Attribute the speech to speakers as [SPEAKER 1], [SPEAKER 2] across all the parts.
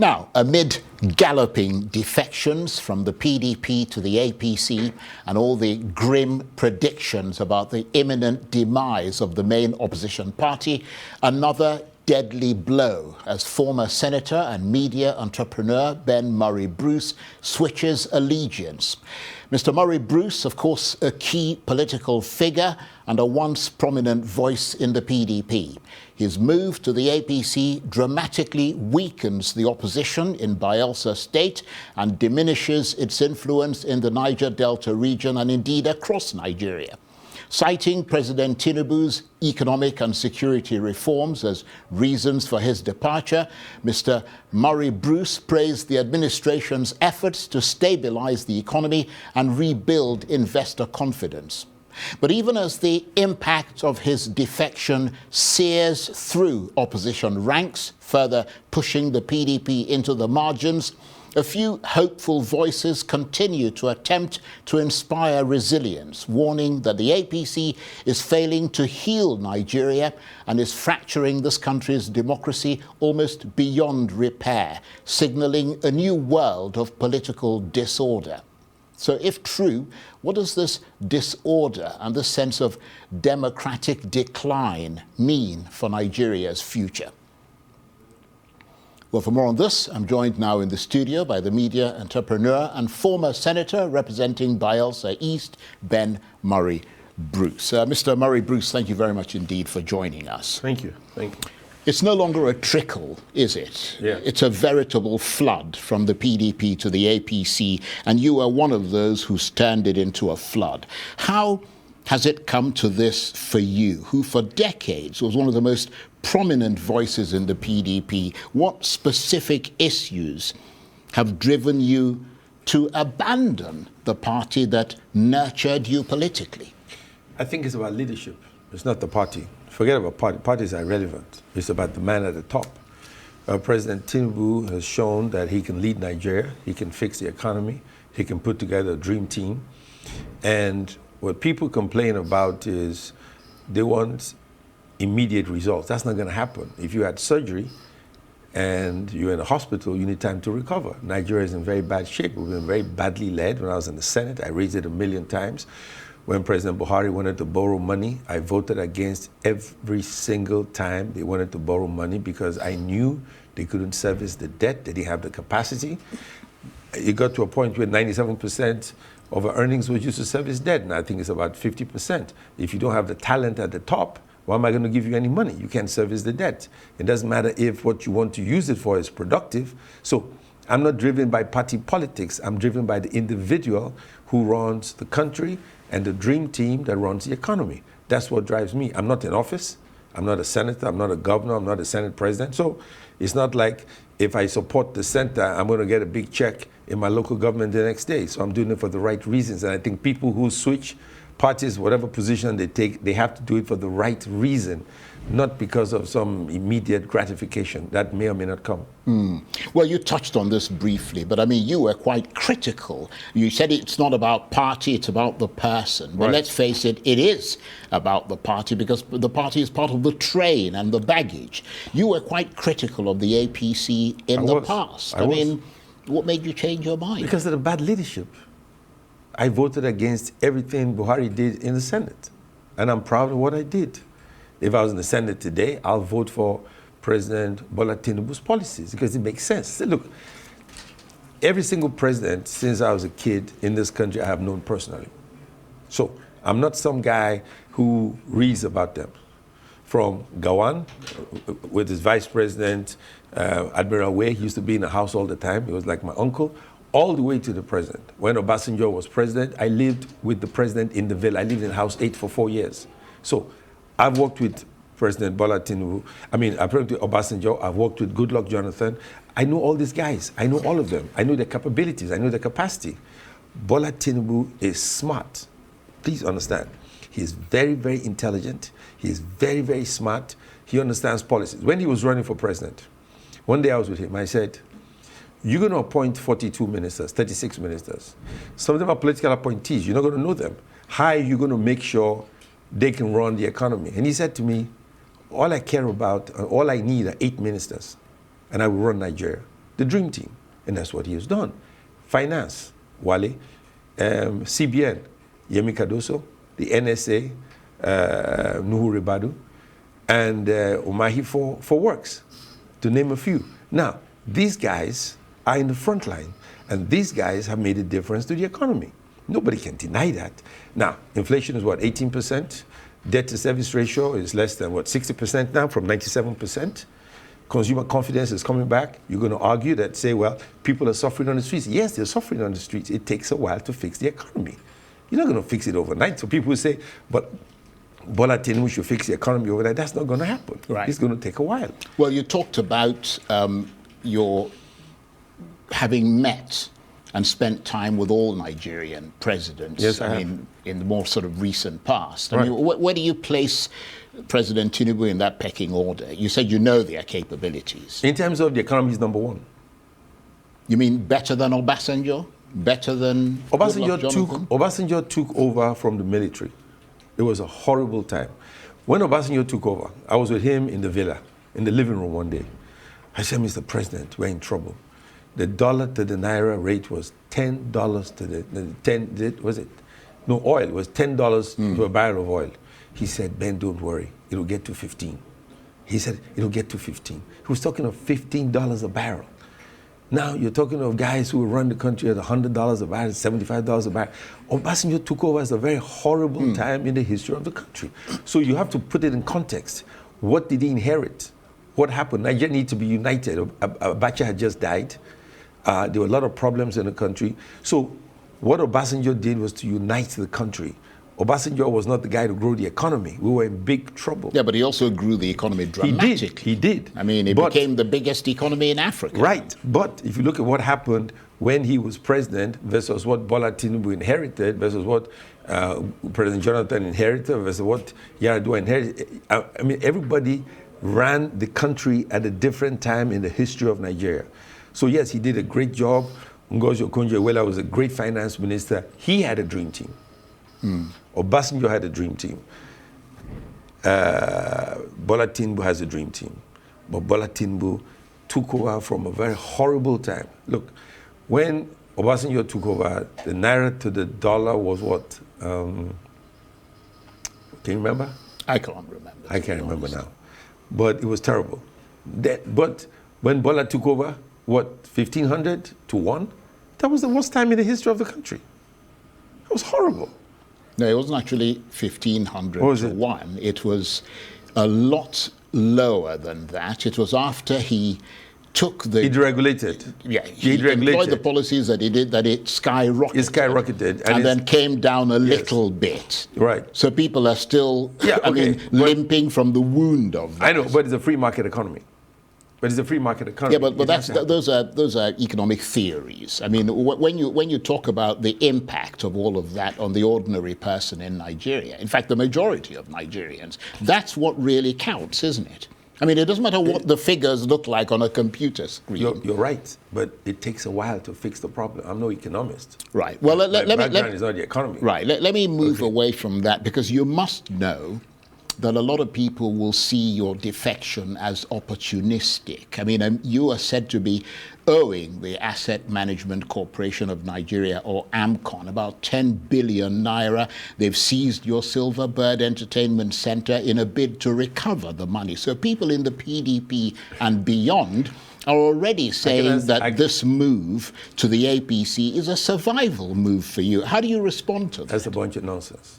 [SPEAKER 1] Now, amid galloping defections from the PDP to the APC and all the grim predictions about the imminent demise of the main opposition party, another deadly blow as former senator and media entrepreneur Ben Murray-Bruce switches allegiance. Mr. Murray-Bruce, of course, a key political figure and a once prominent voice in the PDP. His move to the APC dramatically weakens the opposition in Bayelsa state and diminishes its influence in the Niger Delta region and indeed across Nigeria. Citing President Tinubu's economic and security reforms as reasons for his departure, Mr. Murray-Bruce praised the administration's efforts to stabilize the economy and rebuild investor confidence. But even as the impact of his defection sears through opposition ranks, further pushing the PDP into the margins, a few hopeful voices continue to attempt to inspire resilience, warning that the APC is failing to heal Nigeria and is fracturing this country's democracy almost beyond repair, signaling a new world of political disorder. So if true, what does this disorder and this sense of democratic decline mean for Nigeria's future? Well, for more on this, I'm joined now in the studio by the media entrepreneur and former senator representing Bayelsa East, Ben Murray-Bruce. Mr. Murray-Bruce, thank you very much indeed for joining us.
[SPEAKER 2] Thank you. Thank you.
[SPEAKER 1] It's no longer a trickle, is it?
[SPEAKER 2] Yeah.
[SPEAKER 1] It's a veritable flood from the PDP to the APC, and you are one of those who's turned it into a flood. How has it come to this for you, who for decades was one of the most prominent voices in the PDP? What specific issues have driven you to abandon the party that nurtured you politically?
[SPEAKER 2] I think it's about leadership. It's not the party. Forget about party. Parties are irrelevant. It's about the man at the top. President Tinubu has shown that he can lead Nigeria. He can fix the economy. He can put together a dream team. And what people complain about is they want immediate results. That's not going to happen. If you had surgery and you're in a hospital, you need time to recover. Nigeria is in very bad shape. We've been very badly led. When I was in the Senate, I raised it 1,000,000 times. When President Buhari wanted to borrow money, I voted against every single time they wanted to borrow money because I knew they couldn't service the debt. They didn't have the capacity. It got to a point where 97% of our earnings was used to service debt, and I think it's about 50%. If you don't have the talent at the top, why am I going to give you any money? You can't service the debt. It doesn't matter if what you want to use it for is productive. So I'm not driven by party politics. I'm driven by the individual who runs the country and the dream team that runs the economy. That's what drives me. I'm not in office. I'm not a senator. I'm not a governor. I'm not a Senate president. So it's not like if I support the center, I'm going to get a big check in my local government the next day. So I'm doing it for the right reasons. And I think people who switch parties, whatever position they take, they have to do it for the right reason, not because of some immediate gratification that may or may not come.
[SPEAKER 1] Well, you touched on this briefly, but I mean, you were quite critical. You said it's not about party, it's about the person. But let's face it, it is about the party because the party is part of the train and the baggage. You were quite critical of the APC in the past. I mean, what made you change your mind?
[SPEAKER 2] Because of the bad leadership. I voted against everything Buhari did in the Senate, and I'm proud of what I did. If I was in the Senate today, I'll vote for President Bola Tinubu's policies because it makes sense. See, look, every single president since I was a kid in this country I have known personally. So I'm not some guy who reads about them. From Gawan, with his vice president, Admiral Way, he used to be in the house all the time. He was like my uncle. All the way to the president. When Obasanjo was president, I lived with the president in the villa. I lived in House 8 for 4 years. So I've worked with President Bola Tinubu. I've worked with Obasanjo. I've worked with Goodluck Jonathan. I know all these guys. I know all of them. I know their capabilities. I know their capacity. Bola Tinubu is smart. Please understand. He is very, very intelligent. He is very, very smart. He understands policies. When he was running for president, one day I was with him. I said, you're going to appoint 42 ministers, 36 ministers. Some of them are political appointees. You're not going to know them. How are you going to make sure they can run the economy? And he said to me, all I care about and all I need are 8 ministers, and I will run Nigeria. the dream team. And that's what he has done. Finance, Wale, CBN, Yemi Cardoso, the NSA, Nuhu Ribadu, and Umahi for works, to name a few. Now, these guys are in the front line, and these guys have made a difference to the economy. Nobody can deny that. Now, inflation is what, 18%? Debt to service ratio is less than what, 60% now from 97%? Consumer confidence is coming back. You're going to argue that, say, well, people are suffering on the streets. Yes, they're suffering on the streets. It takes a while to fix the economy. You're not going to fix it overnight. So people say, but Bola Tinubu should fix the economy overnight. That's not going to happen.
[SPEAKER 1] Right.
[SPEAKER 2] It's going to take a while.
[SPEAKER 1] Well, you talked about your having met and spent time with all Nigerian presidents.
[SPEAKER 2] Yes, I
[SPEAKER 1] mean, in the more sort of recent past.
[SPEAKER 2] Right.
[SPEAKER 1] I mean, where do you place President Tinubu in that pecking order? You said you know their capabilities.
[SPEAKER 2] In terms of the economy, he's number one.
[SPEAKER 1] You mean better than Obasanjo? Better than
[SPEAKER 2] Obasanjo took over from the military. It was a horrible time. When Obasanjo took over, I was with him in the villa, in the living room one day. I said, Mr. President, we're in trouble. The dollar to the naira rate was $10 to oil was $10 to a barrel of oil. He said, Ben, don't worry, it'll get to 15. He said, it'll get to 15. He was talking of $15 a barrel. Now you're talking of guys who run the country at $100 a barrel, $75 a barrel. Obasanjo took over as a very horrible time in the history of the country. So you have to put it in context. What did he inherit? What happened? Nigeria needed to be united. Abacha had just died. There were a lot of problems in the country. So what Obasanjo did was to unite the country. Obasanjo was not the guy to grow the economy. We were in big trouble.
[SPEAKER 1] Yeah, but he also grew the economy dramatically.
[SPEAKER 2] He did.
[SPEAKER 1] I mean, it became the biggest economy in Africa.
[SPEAKER 2] Right. But if you look at what happened when he was president versus what Bola Tinubu inherited versus what President Jonathan inherited versus what Yar'Adua inherited, I mean, everybody ran the country at a different time in the history of Nigeria. So yes, he did a great job. Ngozi Okonjo-Iweala was a great finance minister. He had a dream team. Obasanjo had a dream team. Bola Tinubu has a dream team. But Bola Tinubu took over from a very horrible time. Look, when Obasanjo took over, the naira to the dollar was what? Can you remember?
[SPEAKER 1] I can't remember.
[SPEAKER 2] I can't remember now. But it was terrible. But when Bola took over, what, 1,500 to 1? That was the worst time in the history of the country. It was horrible.
[SPEAKER 1] No, it wasn't actually 1,500 to 1. It was a lot lower than that. It was after he took the...
[SPEAKER 2] He deregulated.
[SPEAKER 1] Yeah, he employed the policies that he did, that it skyrocketed.
[SPEAKER 2] It skyrocketed.
[SPEAKER 1] And then came down a little bit.
[SPEAKER 2] Right.
[SPEAKER 1] So people are still, limping from the wound of that.
[SPEAKER 2] I know, but it's a free market economy. But it's a free market economy.
[SPEAKER 1] Yeah, but those are economic theories. I mean, when you talk about the impact of all of that on the ordinary person in Nigeria, in fact, the majority of Nigerians, that's what really counts, isn't it? I mean, it doesn't matter what the figures look like on a computer screen.
[SPEAKER 2] You're right, but it takes a while to fix the problem. I'm no economist.
[SPEAKER 1] Right. Well,
[SPEAKER 2] my background is not the economy.
[SPEAKER 1] Right. Let me move away from that, because you must know that a lot of people will see your defection as opportunistic. I mean, you are said to be owing the Asset Management Corporation of Nigeria, or AMCON, about 10 billion naira. They've seized your Silverbird Entertainment Center in a bid to recover the money. So people in the PDP and beyond are already saying that this move to the APC is a survival move for you. How do you respond to that?
[SPEAKER 2] That's a bunch of nonsense.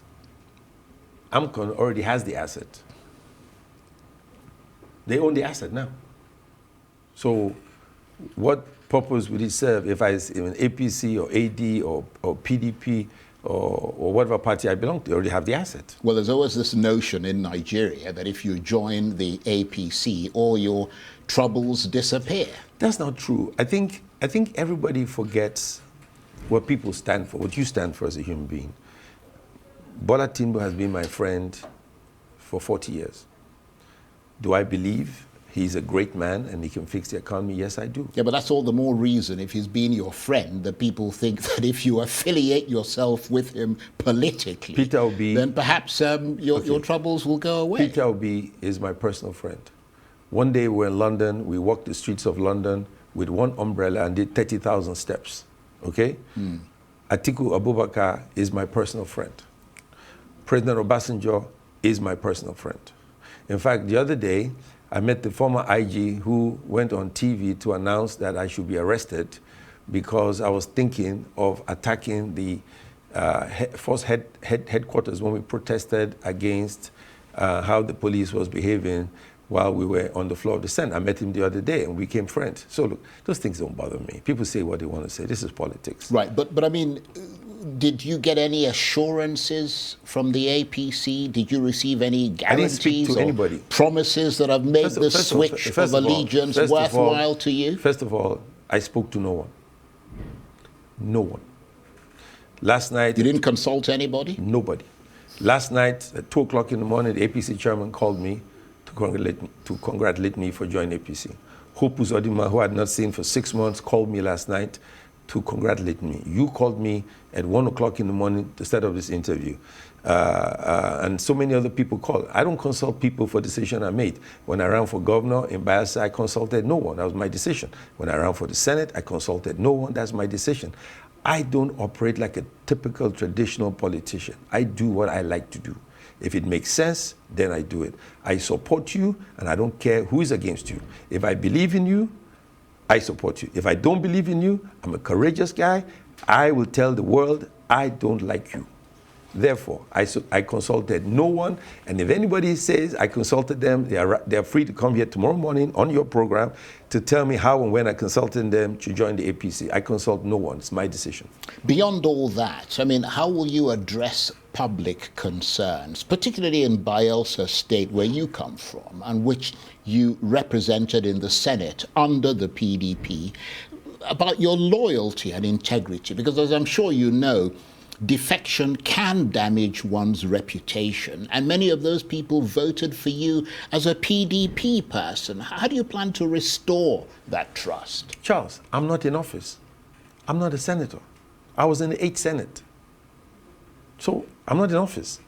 [SPEAKER 2] AMCON already has the asset. They own the asset now. So what purpose would it serve if I was in APC or AD or PDP or whatever party I belong to? They already have the asset.
[SPEAKER 1] Well, there's always this notion in Nigeria that if you join the APC, all your troubles disappear.
[SPEAKER 2] That's not true. I think everybody forgets what people stand for, what you stand for as a human being. Bola Tinubu has been my friend for 40 years. Do I believe he's a great man and he can fix the economy? Yes, I do.
[SPEAKER 1] Yeah, but that's all the more reason, if he's been your friend, that people think that if you affiliate yourself with him politically,
[SPEAKER 2] Peter Obi,
[SPEAKER 1] then perhaps your troubles will go away.
[SPEAKER 2] Peter Obi is my personal friend. One day we were in London, we walked the streets of London, with one umbrella and did 30,000 steps, okay? Atiku Abubakar is my personal friend. President Obasanjo is my personal friend. In fact, the other day, I met the former IG who went on TV to announce that I should be arrested because I was thinking of attacking the force headquarters when we protested against how the police was behaving while we were on the floor of the Senate. I met him the other day and we became friends. So look, those things don't bother me. People say what they want to say. This is politics.
[SPEAKER 1] Right, but I mean, did you get any assurances from the APC? Did you receive any guarantees or promises that have made the switch of allegiance worthwhile to you?
[SPEAKER 2] First of all, I spoke to no one. No one. Last night...
[SPEAKER 1] You didn't consult anybody?
[SPEAKER 2] Nobody. Last night, at 2 o'clock in the morning, the APC chairman called me to congratulate me for joining APC. Hope Uzodinma, who I had not seen for 6 months, called me last night to congratulate me. You called me at 1 o'clock in the morning to start off this interview. And so many other people called. I don't consult people for decision I made. When I ran for governor in Bayelsa, I consulted no one. That was my decision. When I ran for the Senate, I consulted no one. That's my decision. I don't operate like a typical traditional politician. I do what I like to do. If it makes sense, then I do it. I support you, and I don't care who is against you. If I believe in you, I support you. If I don't believe in you, I'm a courageous guy. I will tell the world I don't like you. Therefore, I consulted no one, and if anybody says I consulted them, they are free to come here tomorrow morning on your program to tell me how and when I consulted them to join the APC. I consult no one. It's my decision.
[SPEAKER 1] Beyond all that, I mean, how will you address public concerns, particularly in Bayelsa State, where you come from, and which you represented in the Senate under the PDP, about your loyalty and integrity? Because as I'm sure you know, defection can damage one's reputation, and many of those people voted for you as a PDP person. How do you plan to restore that trust?
[SPEAKER 2] Charles, I'm not in office. I'm not a senator. I was in the 8th Senate. So I'm not in office.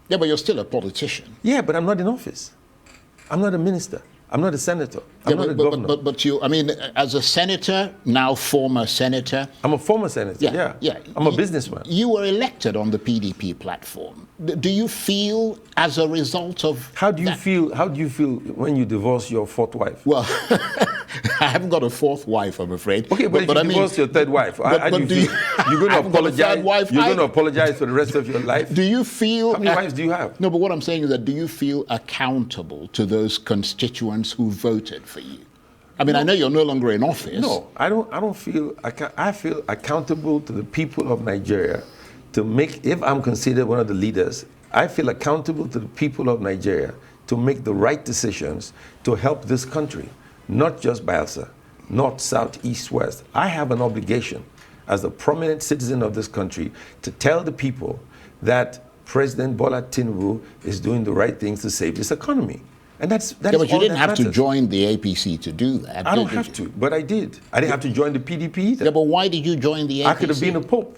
[SPEAKER 1] Yeah, but you're still a politician.
[SPEAKER 2] Yeah, but I'm not in office. I'm not a minister. I'm not a senator. I'm not a governor.
[SPEAKER 1] But you, I mean, as a senator, now former senator.
[SPEAKER 2] I'm a former senator, yeah. I'm a businessman.
[SPEAKER 1] You were elected on the PDP platform. Do you feel as a result of
[SPEAKER 2] How do you feel when you divorce your 4th wife?
[SPEAKER 1] Well, I haven't got a 4th wife, I'm afraid.
[SPEAKER 2] Okay, but if you divorce your 3rd wife, how do you feel? You're going to apologize. You're going to apologize for the rest of your life?
[SPEAKER 1] Do you feel...
[SPEAKER 2] How many wives do you have?
[SPEAKER 1] No, but what I'm saying is that do you feel accountable to those constituents who voted for you? I mean, no. I know you're no longer in office.
[SPEAKER 2] No, I don't feel... I feel accountable to the people of Nigeria to make... If I'm considered one of the leaders, I feel accountable to the people of Nigeria to make the right decisions to help this country. Not just Bayelsa, north, south, east, west. I have an obligation as a prominent citizen of this country to tell the people that President Bola Tinubu is doing the right things to save this economy. And that's
[SPEAKER 1] yeah, but you didn't have to join the APC to do that.
[SPEAKER 2] I don't have to, but I did. I didn't have to join the PDP either.
[SPEAKER 1] Yeah, but why did you join the APC?
[SPEAKER 2] I could have been a pope.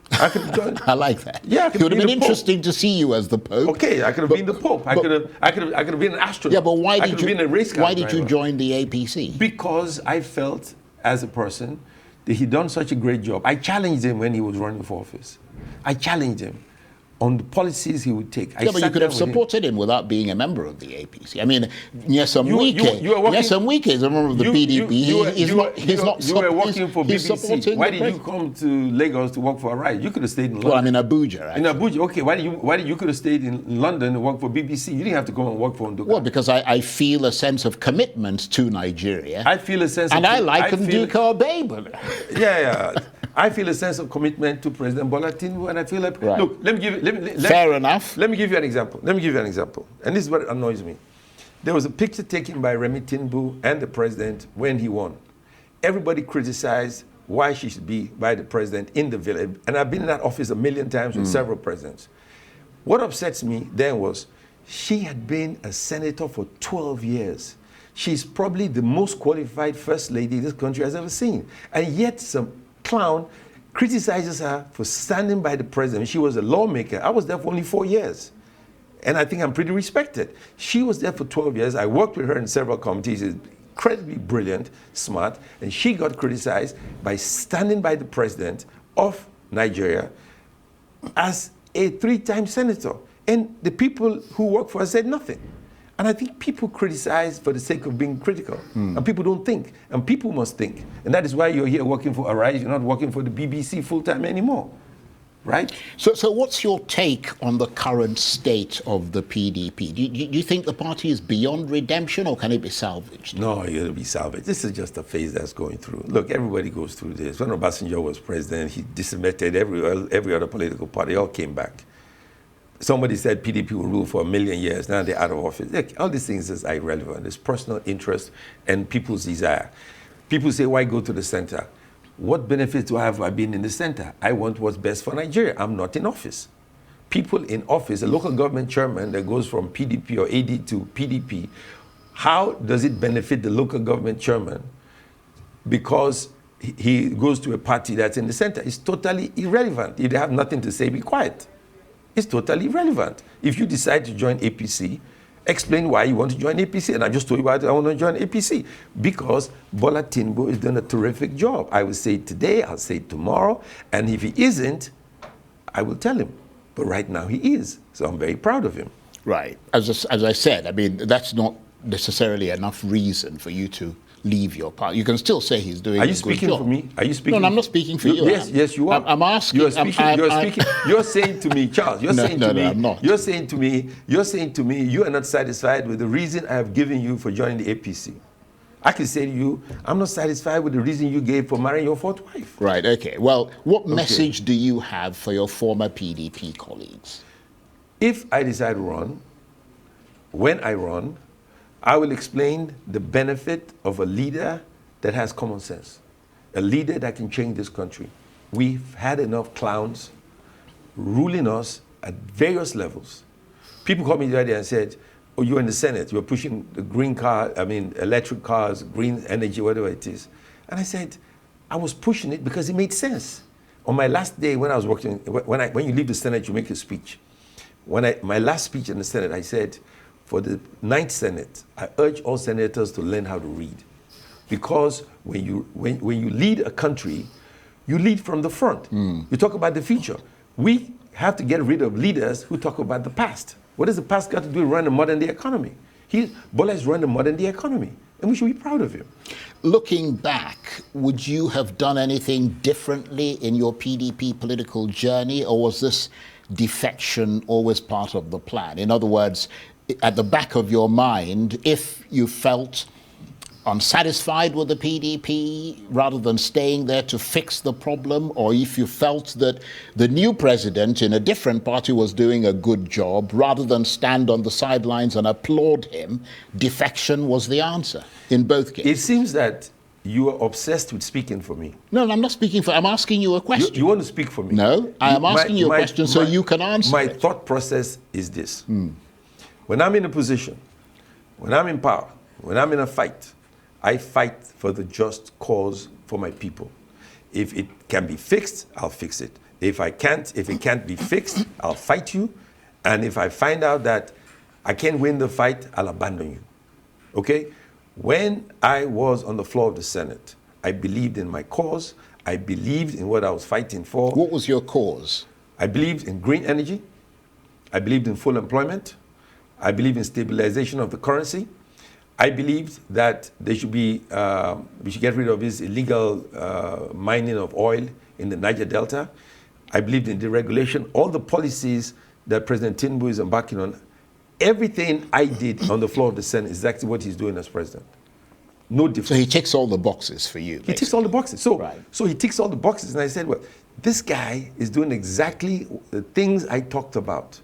[SPEAKER 2] I could have joined.
[SPEAKER 1] I like that.
[SPEAKER 2] Yeah,
[SPEAKER 1] it would have been interesting to see you as the Pope.
[SPEAKER 2] Okay, I could have been the Pope. I could have been an astronaut.
[SPEAKER 1] Yeah, but why did you?
[SPEAKER 2] Been a race car
[SPEAKER 1] why did you join the APC?
[SPEAKER 2] Because I felt, as a person, that he'd done such a great job. I challenged him when he was running for office. I challenged him on the policies he would take.
[SPEAKER 1] Yeah, but you could have supported him without being a member of the APC. I mean, Nyesom Wike is a member of the PDP.
[SPEAKER 2] You were working for BBC. Why did you come to Lagos to work for Arise? You could have stayed in London.
[SPEAKER 1] Well, I'm in Abuja, right?
[SPEAKER 2] In Abuja, okay. Why did you could have stayed in London and work for BBC? You didn't have to go and work for Nduka.
[SPEAKER 1] Well, because I feel a sense of commitment to Nigeria.
[SPEAKER 2] I feel a sense
[SPEAKER 1] and I like Nduka Obey.
[SPEAKER 2] Yeah. I feel a sense of commitment to President Bola Tinubu, and I feel like,
[SPEAKER 1] right.
[SPEAKER 2] Look, let me give you...
[SPEAKER 1] Fair enough.
[SPEAKER 2] Let me give you an example. And this is what annoys me. There was a picture taken by Remi Tinubu and the president when he won. Everybody criticized why she should be by the president in the village. And I've been in that office a million times with several presidents. What upsets me then was she had been a senator for 12 years. She's probably the most qualified first lady this country has ever seen. And yet some clown criticizes her for standing by the president. She was a lawmaker. I was there for only 4 years. And I think I'm pretty respected. She was there for 12 years. I worked with her in several committees. incredibly brilliant, smart, and she got criticized by standing by the president of Nigeria as a 3-time senator. And the people who work for her said nothing. And I think people criticize for the sake of being critical. And people don't think. And people must think. And that is why you're here working for Arise. You're not working for the BBC full-time anymore. Right?
[SPEAKER 1] So what's your take on the current state of the PDP? Do you think the party is beyond redemption, or can it be salvaged?
[SPEAKER 2] No, it'll be salvaged. This is just a phase that's going through. Look, everybody goes through this. When Obasanjo was president, he decimated every other political party. They all came back. Somebody said PDP will rule for 1,000,000 years. Now they're out of office. Look, all these things is irrelevant. It's personal interest and people's desire. People say, why go to the center? What benefit do I have by being in the center? I want what's best for Nigeria. I'm not in office. People in office, a local government chairman that goes from PDP or AD to PDP, how does it benefit the local government chairman because he goes to a party that's in the center? It's totally irrelevant. If they have nothing to say, be quiet. It's totally irrelevant. If you decide to join APC, explain why you want to join APC. And I just told you why I want to join APC. Because Bola Tinubu is doing a terrific job. I will say it today, I'll say it tomorrow. And if he isn't, I will tell him. But right now he is. So I'm very proud of him.
[SPEAKER 1] Right. As I said, I mean, that's not necessarily enough reason for you to leave your party. You can still say he's doing a good job.
[SPEAKER 2] Are you speaking for me? Are you speaking?
[SPEAKER 1] No, I'm not speaking for you.
[SPEAKER 2] Yes, you are.
[SPEAKER 1] I'm asking.
[SPEAKER 2] You're speaking. You're saying to me, Charles. You're saying to me.
[SPEAKER 1] I'm not.
[SPEAKER 2] You're saying to me. You are not satisfied with the reason I have given you for joining the APC. I can say to you, I'm not satisfied with the reason you gave for marrying your fourth wife.
[SPEAKER 1] Right. Okay. Well, what message do you have for your former PDP colleagues?
[SPEAKER 2] If I decide to run, when I run, I will explain the benefit of a leader that has common sense, a leader that can change this country. We've had enough clowns ruling us at various levels. People called me the other day and said, oh, you're in the Senate, you're pushing the electric cars, green energy, whatever it is. And I said, I was pushing it because it made sense. On my last day when I was working, when you leave the Senate, you make a speech. My last speech in the Senate, I said, for the 9th Senate, I urge all senators to learn how to read. Because when you lead a country, you lead from the front. You talk about the future. We have to get rid of leaders who talk about the past. What does the past got to do with run the modern day economy? Bola has run the modern day economy, and we should be proud of him.
[SPEAKER 1] Looking back, would you have done anything differently in your PDP political journey, or was this defection always part of the plan? In other words, at the back of your mind, if you felt unsatisfied with the PDP rather than staying there to fix the problem, or if you felt that the new president in a different party was doing a good job, rather than stand on the sidelines and applaud him, defection was the answer in both cases.
[SPEAKER 2] It seems that you are obsessed with speaking for me.
[SPEAKER 1] No, I'm not speaking for, I'm asking you a question.
[SPEAKER 2] You want to speak for me?
[SPEAKER 1] No, I am asking you a question so you can answer
[SPEAKER 2] My
[SPEAKER 1] it.
[SPEAKER 2] thought process is this. When I'm in a position, when I'm in power, when I'm in a fight, I fight for the just cause for my people. If it can be fixed, I'll fix it. If it can't be fixed, I'll fight you. And if I find out that I can't win the fight, I'll abandon you. Okay? When I was on the floor of the Senate, I believed in my cause. I believed in what I was fighting for.
[SPEAKER 1] What was your cause?
[SPEAKER 2] I believed in green energy. I believed in full employment. I believe in stabilization of the currency. I believed that there should be, we should get rid of this illegal mining of oil in the Niger Delta. I believed in deregulation. All the policies that President Tinubu is embarking on, everything I did on the floor of the Senate is exactly what he's doing as president. No difference.
[SPEAKER 1] So he ticks all the boxes for you.
[SPEAKER 2] He ticks all the boxes. So,
[SPEAKER 1] right.
[SPEAKER 2] So he ticks all the boxes. And I said, well, this guy is doing exactly the things I talked about.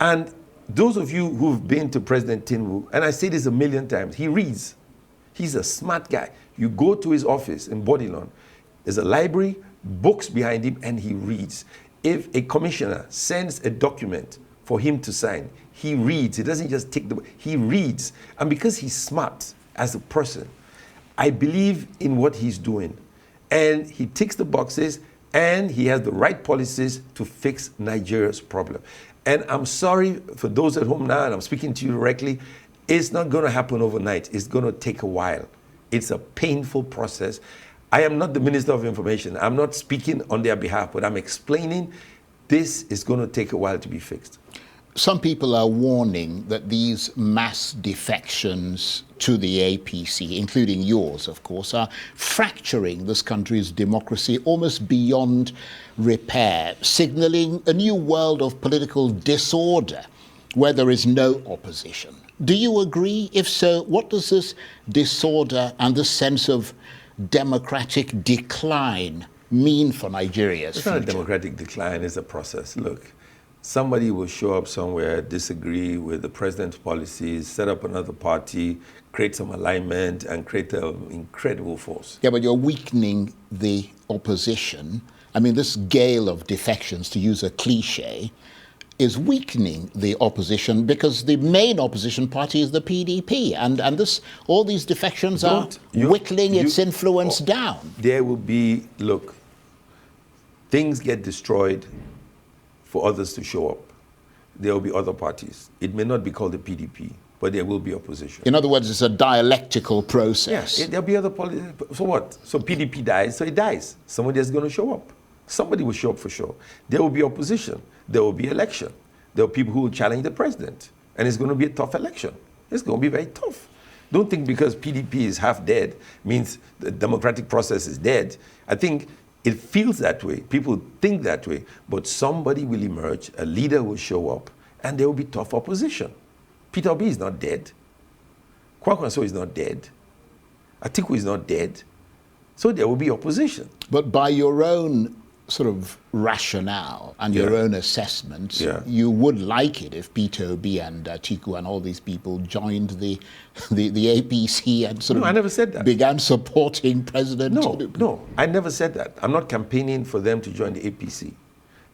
[SPEAKER 2] And those of you who've been to President Tinubu, and I say this a million times, he reads. He's a smart guy. You go to his office in Bodilon, there's a library, books behind him, and he reads. If a commissioner sends a document for him to sign, he reads. He doesn't just take the book, he reads. And because he's smart as a person, I believe in what he's doing. And he ticks the boxes, and he has the right policies to fix Nigeria's problem. And I'm sorry for those at home now, and I'm speaking to you directly, it's not going to happen overnight. It's going to take a while. It's a painful process. I am not the Minister of Information. I'm not speaking on their behalf, but I'm explaining this is going to take a while to be fixed.
[SPEAKER 1] Some people are warning that these mass defections to the APC, including yours, of course, are fracturing this country's democracy almost beyond repair, signaling a new world of political disorder where there is no opposition. Do you agree? If so, what does this disorder and this sense of democratic decline mean for Nigeria's
[SPEAKER 2] It's
[SPEAKER 1] future?
[SPEAKER 2] not a democratic decline, it's a process. Look, somebody will show up somewhere, disagree with the president's policies, set up another party, create some alignment, and create an incredible force.
[SPEAKER 1] Yeah, but you're weakening the opposition. I mean, this gale of defections, to use a cliche, is weakening the opposition because the main opposition party is the PDP, and this all these defections are whittling its influence down.
[SPEAKER 2] There will be, look, things get destroyed for others to show up. There will be other parties. It may not be called the PDP, but there will be opposition.
[SPEAKER 1] In other words, it's a dialectical process.
[SPEAKER 2] Yes, there'll be other politics. So what? So PDP dies, so it dies. Somebody is going to show up. Somebody will show up for sure. There will be opposition. There will be election. There are people who will challenge the president. And it's going to be a tough election. It's going to be very tough. Don't think because PDP is half dead means the democratic process is dead. I think it feels that way. People think that way. But somebody will emerge, a leader will show up, and there will be tough opposition. Peter Obi is not dead. Kwankwaso is not dead. Atiku is not dead. So there will be opposition.
[SPEAKER 1] But by your own sort of rationale and your own assessments, you would like it if Peter Obi and Atiku and all these people joined the APC and sort of
[SPEAKER 2] I never said that.
[SPEAKER 1] Began supporting President Tinubu.
[SPEAKER 2] No, I never said that. I'm not campaigning for them to join the APC.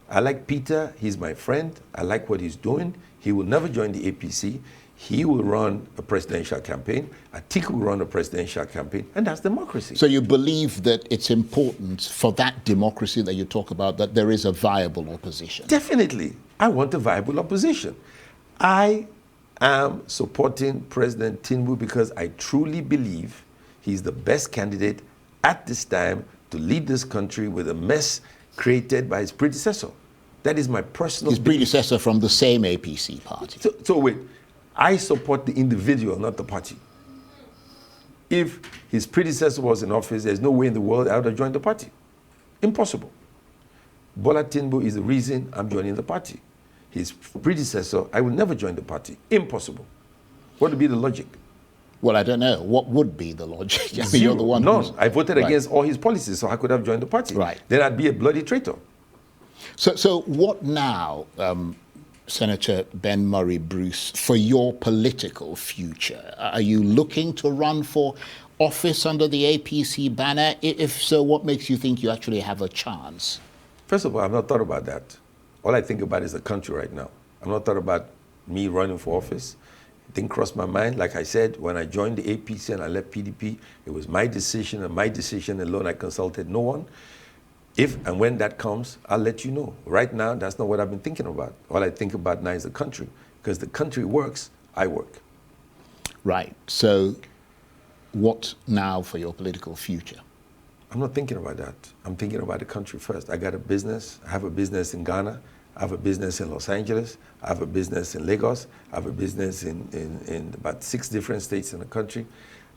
[SPEAKER 2] I like Peter. He's my friend. I like what he's doing. He will never join the APC. He will run a presidential campaign. Atiku will run a presidential campaign, and that's democracy.
[SPEAKER 1] So you believe that it's important for that democracy that you talk about that there is a viable opposition?
[SPEAKER 2] Definitely. I want a viable opposition. I am supporting President Tinubu because I truly believe he's the best candidate at this time to lead this country with a mess created by his predecessor. That is my personal
[SPEAKER 1] His predecessor from the same APC party.
[SPEAKER 2] So wait. I support the individual, not the party. If his predecessor was in office, there's no way in the world I would have joined the party. Impossible. Bola Tinubu is the reason I'm joining the party. His predecessor, I will never join the party. Impossible. What would be the logic?
[SPEAKER 1] Well, I don't know. What would be the logic? I mean,
[SPEAKER 2] Zero.
[SPEAKER 1] you're the one
[SPEAKER 2] None. I voted against all his policies, so I could have joined the party.
[SPEAKER 1] Right.
[SPEAKER 2] Then I'd be a bloody traitor.
[SPEAKER 1] So what now, Senator Ben Murray Bruce, for your political future? Are you looking to run for office under the APC banner? If so, what makes you think you actually have a chance?
[SPEAKER 2] First of all, I've not thought about that. All I think about is the country right now. I've not thought about me running for office. It didn't cross my mind. Like I said, when I joined the APC and I left PDP, it was my decision and my decision alone. I consulted no one. If and when that comes, I'll let you know. Right now, that's not what I've been thinking about. All I think about now is the country. Because the country works, I work.
[SPEAKER 1] Right. So what now for your political future?
[SPEAKER 2] I'm not thinking about that. I'm thinking about the country first. I got a business. I have a business in Ghana. I have a business in Los Angeles. I have a business in Lagos. I have a business in about 6 different states in the country.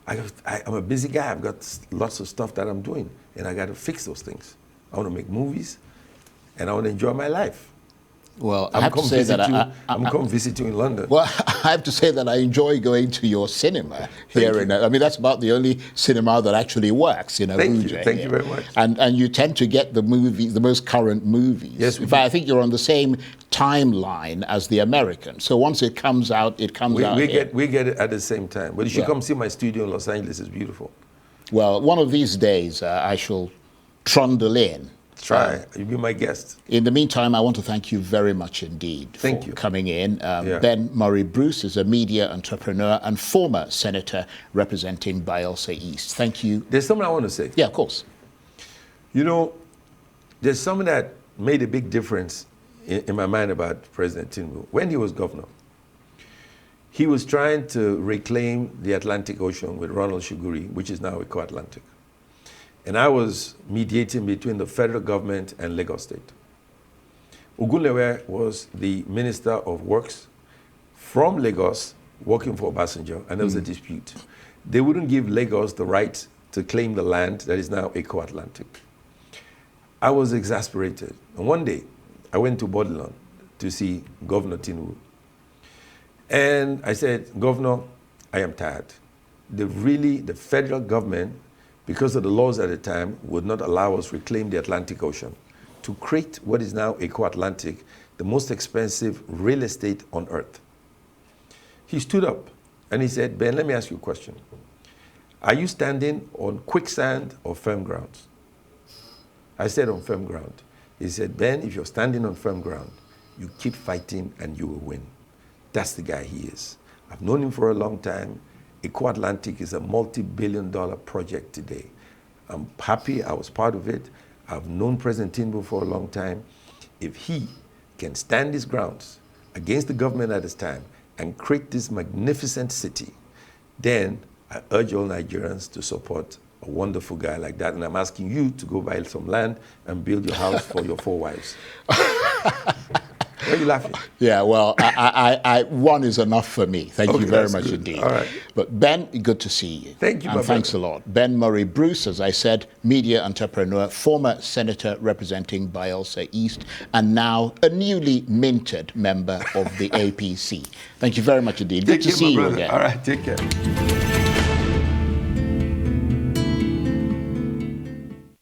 [SPEAKER 2] I'm a busy guy. I've got lots of stuff that I'm doing. And I got to fix those things. I want to make movies, and I want to enjoy my life.
[SPEAKER 1] Well, I have to say that
[SPEAKER 2] I'm come visit you in London.
[SPEAKER 1] Well, I have to say that I enjoy going to your cinema here. I mean, that's about the only cinema that actually works.
[SPEAKER 2] Thank you very much.
[SPEAKER 1] And you tend to get the movies, the most current movies.
[SPEAKER 2] Yes,
[SPEAKER 1] in fact, I think you're on the same timeline as the Americans. So once it comes out, it comes out.
[SPEAKER 2] We get it at the same time. But you should come see my studio in Los Angeles. It's beautiful.
[SPEAKER 1] Well, one of these days, I shall trundle in.
[SPEAKER 2] Try. You'll be my guest.
[SPEAKER 1] In the meantime, I want to thank you very much indeed for coming in. Ben Murray Bruce is a media entrepreneur and former senator representing Bayelsa East. Thank you.
[SPEAKER 2] There's something I want to say.
[SPEAKER 1] Yeah, of course.
[SPEAKER 2] There's something that made a big difference in my mind about President Tinubu. When he was governor, He was trying to reclaim the Atlantic Ocean with Ronald Shuguri, which is now Eco-Atlantic. And I was mediating between the federal government and Lagos State. Ogunlewe was the Minister of Works from Lagos, working for Obasanjo, and there was a dispute. They wouldn't give Lagos the right to claim the land that is now Eco-Atlantic. I was exasperated. And one day, I went to Bodilon to see Governor Tinubu. And I said, Governor, I am tired. The federal government, because of the laws at the time, would not allow us to reclaim the Atlantic Ocean to create what is now Eco-Atlantic, the most expensive real estate on earth. He stood up and he said, Ben, let me ask you a question. Are you standing on quicksand or firm ground? I said on firm ground. He said, Ben, if you're standing on firm ground, you keep fighting and you will win. That's the guy he is. I've known him for a long time. Eco-Atlantic is a multi-billion-dollar project today. I'm happy I was part of it. I've known President Tinubu for a long time. If he can stand his grounds against the government at this time and create this magnificent city, then I urge all Nigerians to support a wonderful guy like that. And I'm asking you to go buy some land and build your house for your 4 wives. Why are you laughing?
[SPEAKER 1] Yeah, well, one is enough for me. Thank you very much
[SPEAKER 2] good.
[SPEAKER 1] indeed.
[SPEAKER 2] All right.
[SPEAKER 1] But Ben, good to see you.
[SPEAKER 2] Thank you,
[SPEAKER 1] and
[SPEAKER 2] my
[SPEAKER 1] thanks
[SPEAKER 2] brother.
[SPEAKER 1] a lot. Ben Murray Bruce, as I said, media entrepreneur, former senator representing Bayelsa East, and now a newly minted member of the APC. Thank you very much indeed. Good to see you again.
[SPEAKER 2] All right, take care.